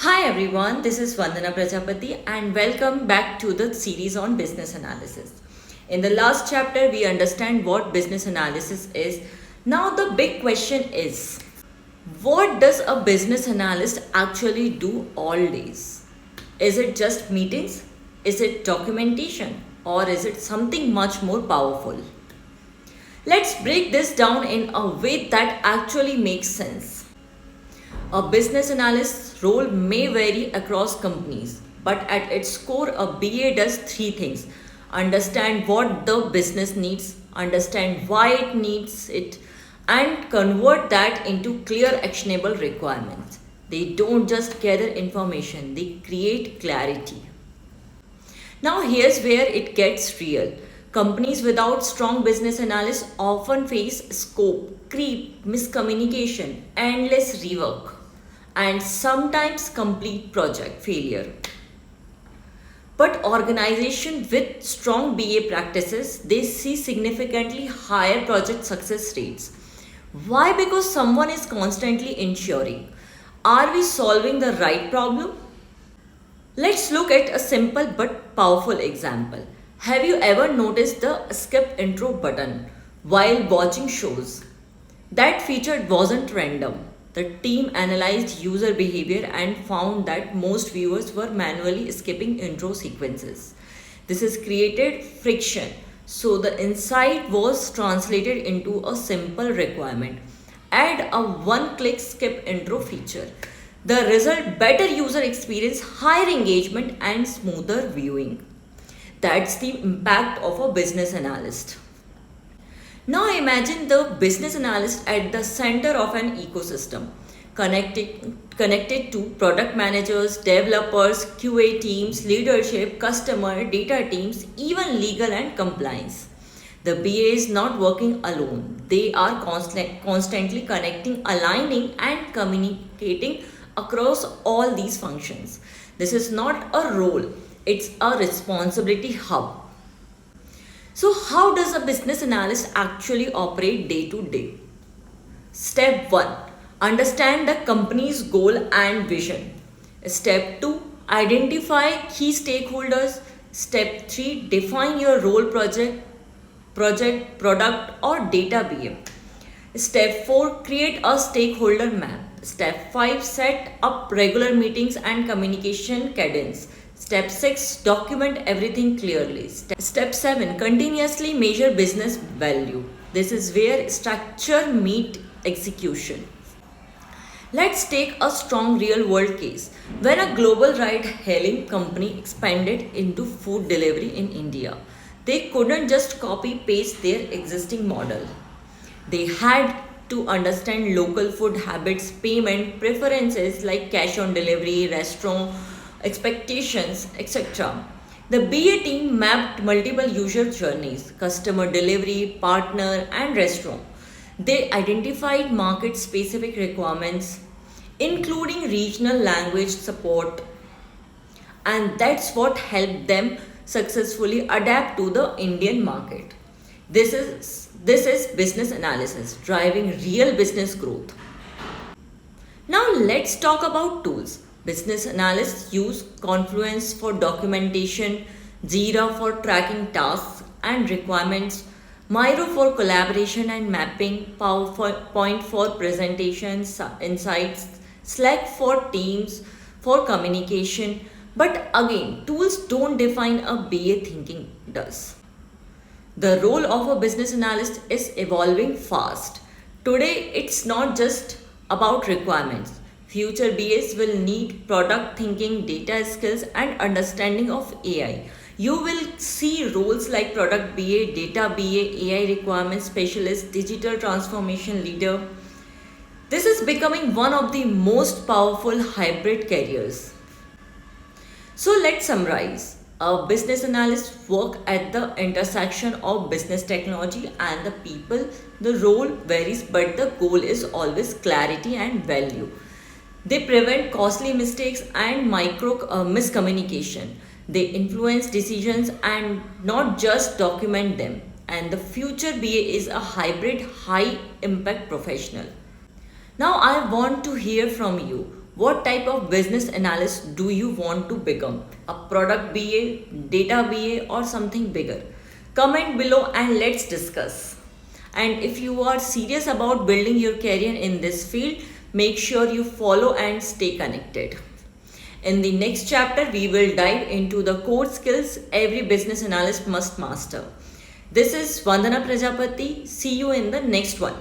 Hi everyone, this is Vandana Prajapati and welcome back to the series on business analysis. In the last chapter, we understand what business analysis is. Now, the big question is what does a business analyst actually do all days? Is it just meetings? Is it documentation? Or is it something much more powerful? Let's break this down in a way that actually makes sense. A business analyst's role may vary across companies, but at its core, a BA does three things: understand what the business needs, understand why it needs it, and convert that into clear, actionable requirements. They don't just gather information, they create clarity. Now, here's where it gets real. Companies without strong business analysts often face scope, creep, miscommunication, endless rework, and sometimes complete project failure. But organizations with strong BA practices, they see significantly higher project success rates. Why? Because someone is constantly ensuring, are we solving the right problem? Let's look at a simple but powerful example. Have you ever noticed the skip intro button while watching shows? That feature wasn't random. The team analyzed user behavior and found that most viewers were manually skipping intro sequences. This has created friction, so the insight was translated into a simple requirement: add a one click skip intro feature. The result: better user experience, higher engagement, and smoother viewing. That's the impact of a business analyst. Now imagine the business analyst at the center of an ecosystem, connected to product managers, developers, QA teams, leadership, customer, data teams, even legal and compliance. The BA is not working alone. They are constantly connecting, aligning, and communicating across all these functions. This is not a role, it's a responsibility hub. So, how does a business analyst actually operate day to day? Step 1: understand the company's goal and vision. Step 2: identify key stakeholders. Step 3: define your role: project, product, or data BA. Step 4: create a stakeholder map. Step 5: set up regular meetings and communication cadence. Step 6: document everything clearly. Step 7: continuously measure business value. This is where structure meet execution. Let's take a strong real world case. When a global ride hailing company expanded into food delivery in India, they couldn't just copy paste their existing model. They had to understand local food habits, payment preferences like cash on delivery, restaurant expectations, etc. The BA team mapped multiple user journeys: customer, delivery, partner, and restaurant. They identified market specific requirements, including regional language support, and that's what helped them successfully adapt to the Indian market. This is business analysis driving real business growth. Now let's talk about tools. Business analysts use Confluence for documentation, Jira for tracking tasks and requirements, Miro for collaboration and mapping, PowerPoint for presentations, insights, Slack for teams, for communication. But again, tools don't define a BA thinking does. The role of a business analyst is evolving fast. Today, it's not just about requirements. Future BAs will need product thinking, data skills, and understanding of AI. You will see roles like product BA, data BA, AI requirements specialist, digital transformation leader. This is becoming one of the most powerful hybrid careers. So let's summarize. A business analyst work at the intersection of business technology and the people. The role varies, but the goal is always clarity and value. They prevent costly mistakes and micro miscommunication. They influence decisions and not just document them. And the future BA is a hybrid, high impact professional. Now, I want to hear from you. What type of business analyst do you want to become? A product BA, data BA, or something bigger? Comment below and let's discuss. And if you are serious about building your career in this field, make sure you follow and stay connected. In the next chapter, we will dive into the core skills every business analyst must master. This is Vandana Prajapati. See you in the next one.